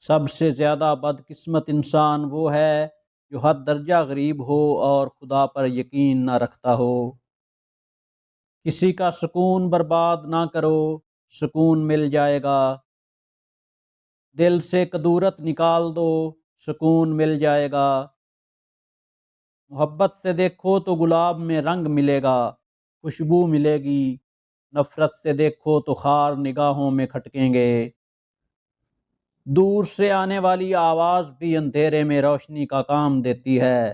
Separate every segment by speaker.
Speaker 1: سب سے زیادہ بدقسمت انسان وہ ہے جو حد درجہ غریب ہو اور خدا پر یقین نہ رکھتا ہو۔ کسی کا سکون برباد نہ کرو، سکون مل جائے گا۔ دل سے کدورت نکال دو، سکون مل جائے گا۔ محبت سے دیکھو تو گلاب میں رنگ ملے گا، خوشبو ملے گی۔ نفرت سے دیکھو تو خار نگاہوں میں کھٹکیں گے۔ دور سے آنے والی آواز بھی اندھیرے میں روشنی کا کام دیتی ہے۔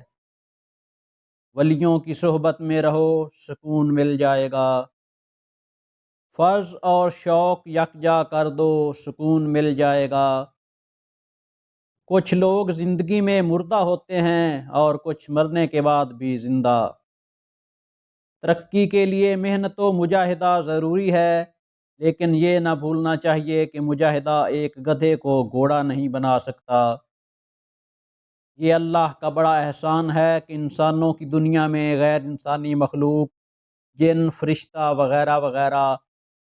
Speaker 1: ولیوں کی صحبت میں رہو، سکون مل جائے گا۔ فرض اور شوق یکجا کر دو، سکون مل جائے گا۔ کچھ لوگ زندگی میں مردہ ہوتے ہیں اور کچھ مرنے کے بعد بھی زندہ۔ ترقی کے لیے محنت و مجاہدہ ضروری ہے، لیکن یہ نہ بھولنا چاہیے کہ مجاہدہ ایک گدھے کو گھوڑا نہیں بنا سکتا۔ یہ اللہ کا بڑا احسان ہے کہ انسانوں کی دنیا میں غیر انسانی مخلوق، جن، فرشتہ وغیرہ وغیرہ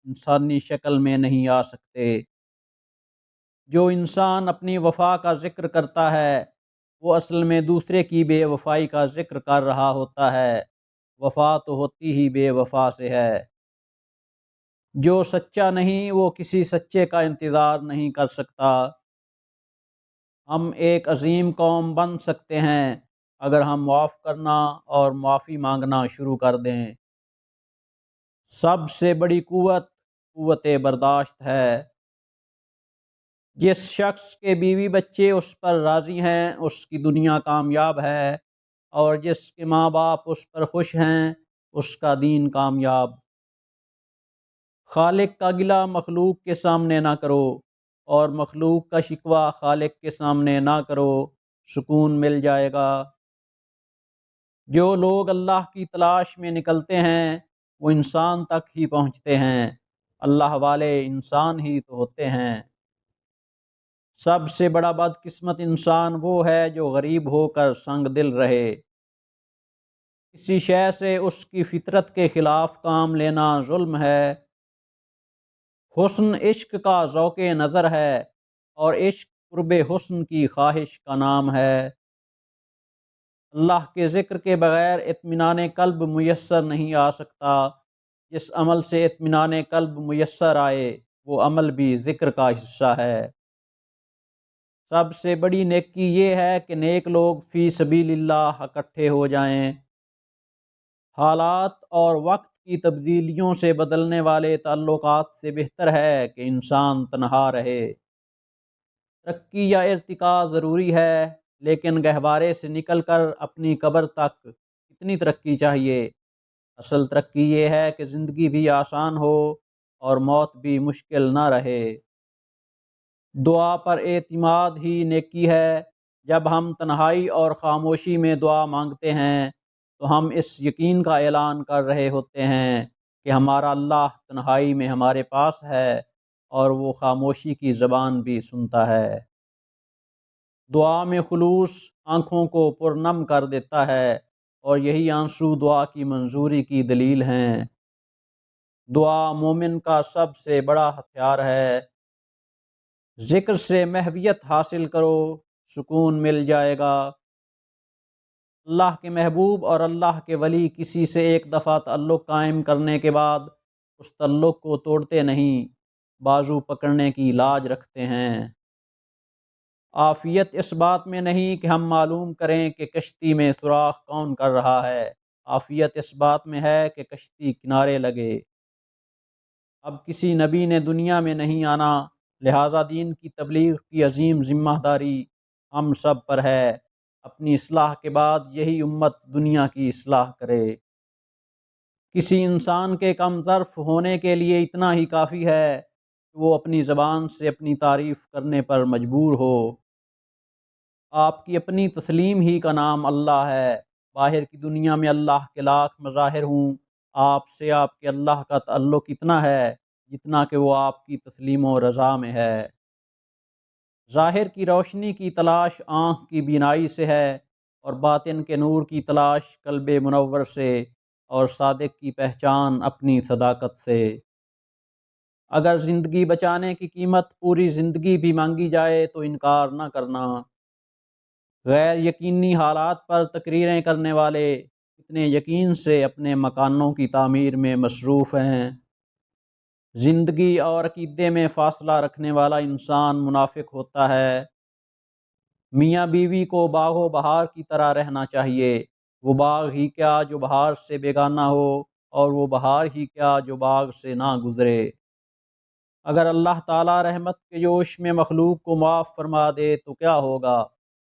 Speaker 1: انسانی شکل میں نہیں آ سکتے۔ جو انسان اپنی وفا کا ذکر کرتا ہے وہ اصل میں دوسرے کی بے وفائی کا ذکر کر رہا ہوتا ہے۔ وفا تو ہوتی ہی بے وفا سے ہے۔ جو سچا نہیں وہ کسی سچے کا انتظار نہیں کر سکتا۔ ہم ایک عظیم قوم بن سکتے ہیں اگر ہم معاف کرنا اور معافی مانگنا شروع کر دیں۔ سب سے بڑی قوت قوت برداشت ہے۔ جس شخص کے بیوی بچے اس پر راضی ہیں اس کی دنیا کامیاب ہے، اور جس کے ماں باپ اس پر خوش ہیں اس کا دین کامیاب۔ خالق کا گلہ مخلوق کے سامنے نہ کرو، اور مخلوق کا شکوہ خالق کے سامنے نہ کرو، سکون مل جائے گا۔ جو لوگ اللہ کی تلاش میں نکلتے ہیں وہ انسان تک ہی پہنچتے ہیں۔ اللہ والے انسان ہی تو ہوتے ہیں۔ سب سے بڑا بدقسمت انسان وہ ہے جو غریب ہو کر سنگ دل رہے۔ کسی شے سے اس کی فطرت کے خلاف کام لینا ظلم ہے۔ حسن عشق کا ذوق نظر ہے، اور عشق قرب حسن کی خواہش کا نام ہے۔ اللہ کے ذکر کے بغیر اطمینان قلب میسر نہیں آ سکتا۔ جس عمل سے اطمینان قلب میسر آئے وہ عمل بھی ذکر کا حصہ ہے۔ سب سے بڑی نیکی یہ ہے کہ نیک لوگ فی سبیل اللہ اکٹھے ہو جائیں۔ حالات اور وقت کی تبدیلیوں سے بدلنے والے تعلقات سے بہتر ہے کہ انسان تنہا رہے۔ ترقی یا ارتقاء ضروری ہے، لیکن گہوارے سے نکل کر اپنی قبر تک کتنی ترقی چاہیے؟ اصل ترقی یہ ہے کہ زندگی بھی آسان ہو اور موت بھی مشکل نہ رہے۔ دعا پر اعتماد ہی نیکی ہے۔ جب ہم تنہائی اور خاموشی میں دعا مانگتے ہیں تو ہم اس یقین کا اعلان کر رہے ہوتے ہیں کہ ہمارا اللہ تنہائی میں ہمارے پاس ہے اور وہ خاموشی کی زبان بھی سنتا ہے۔ دعا میں خلوص آنکھوں کو پرنم کر دیتا ہے، اور یہی آنسو دعا کی منظوری کی دلیل ہیں۔ دعا مومن کا سب سے بڑا ہتھیار ہے۔ ذکر سے محویت حاصل کرو، سکون مل جائے گا۔ اللہ کے محبوب اور اللہ کے ولی کسی سے ایک دفعہ تعلق قائم کرنے کے بعد اس تعلق کو توڑتے نہیں، بازو پکڑنے کی لاج رکھتے ہیں۔ عافیت اس بات میں نہیں کہ ہم معلوم کریں کہ کشتی میں سوراخ کون کر رہا ہے، عافیت اس بات میں ہے کہ کشتی کنارے لگے۔ اب کسی نبی نے دنیا میں نہیں آنا، لہٰذا دین کی تبلیغ کی عظیم ذمہ داری ہم سب پر ہے۔ اپنی اصلاح کے بعد یہی امت دنیا کی اصلاح کرے۔ کسی انسان کے کم ظرف ہونے کے لیے اتنا ہی کافی ہے کہ وہ اپنی زبان سے اپنی تعریف کرنے پر مجبور ہو۔ آپ کی اپنی تسلیم ہی کا نام اللہ ہے۔ باہر کی دنیا میں اللہ کے لاکھ مظاہر ہوں، آپ سے آپ کے اللہ کا تعلق اتنا ہے جتنا کہ وہ آپ کی تسلیم و رضا میں ہے۔ ظاہر کی روشنی کی تلاش آنکھ کی بینائی سے ہے، اور باطن کے نور کی تلاش قلب منور سے، اور صادق کی پہچان اپنی صداقت سے۔ اگر زندگی بچانے کی قیمت پوری زندگی بھی مانگی جائے تو انکار نہ کرنا۔ غیر یقینی حالات پر تقریریں کرنے والے کتنے یقین سے اپنے مکانوں کی تعمیر میں مصروف ہیں۔ زندگی اور عقیدے میں فاصلہ رکھنے والا انسان منافق ہوتا ہے۔ میاں بیوی کو باغ و بہار کی طرح رہنا چاہیے۔ وہ باغ ہی کیا جو بہار سے بیگانہ ہو، اور وہ بہار ہی کیا جو باغ سے نہ گزرے۔ اگر اللہ تعالیٰ رحمت کے جوش میں مخلوق کو معاف فرما دے تو کیا ہوگا؟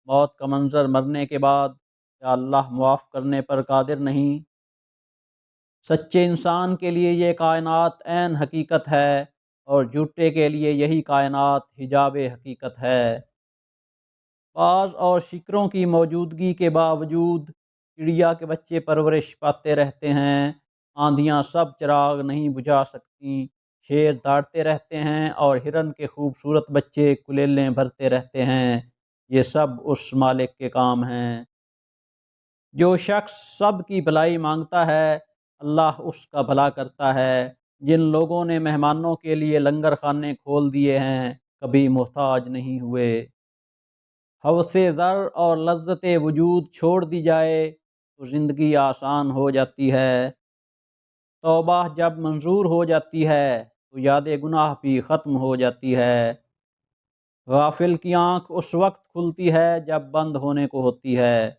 Speaker 1: موت کا منظر مرنے کے بعد، کیا اللہ معاف کرنے پر قادر نہیں؟ سچے انسان کے لیے یہ کائنات عین حقیقت ہے، اور جھوٹے کے لیے یہی کائنات حجاب حقیقت ہے۔ باز اور شکروں کی موجودگی کے باوجود چڑیا کے بچے پرورش پاتے رہتے ہیں۔ آندھیاں سب چراغ نہیں بجھا سکتی۔ شیر داڑتے رہتے ہیں اور ہرن کے خوبصورت بچے کلیلیں بھرتے رہتے ہیں۔ یہ سب اس مالک کے کام ہیں۔ جو شخص سب کی بھلائی مانگتا ہے، اللہ اس کا بھلا کرتا ہے۔ جن لوگوں نے مہمانوں کے لیے لنگر خانے کھول دیے ہیں، کبھی محتاج نہیں ہوئے۔ ہوس زر اور لذت وجود چھوڑ دی جائے تو زندگی آسان ہو جاتی ہے۔ توبہ جب منظور ہو جاتی ہے تو یاد گناہ بھی ختم ہو جاتی ہے۔ غافل کی آنکھ اس وقت کھلتی ہے جب بند ہونے کو ہوتی ہے۔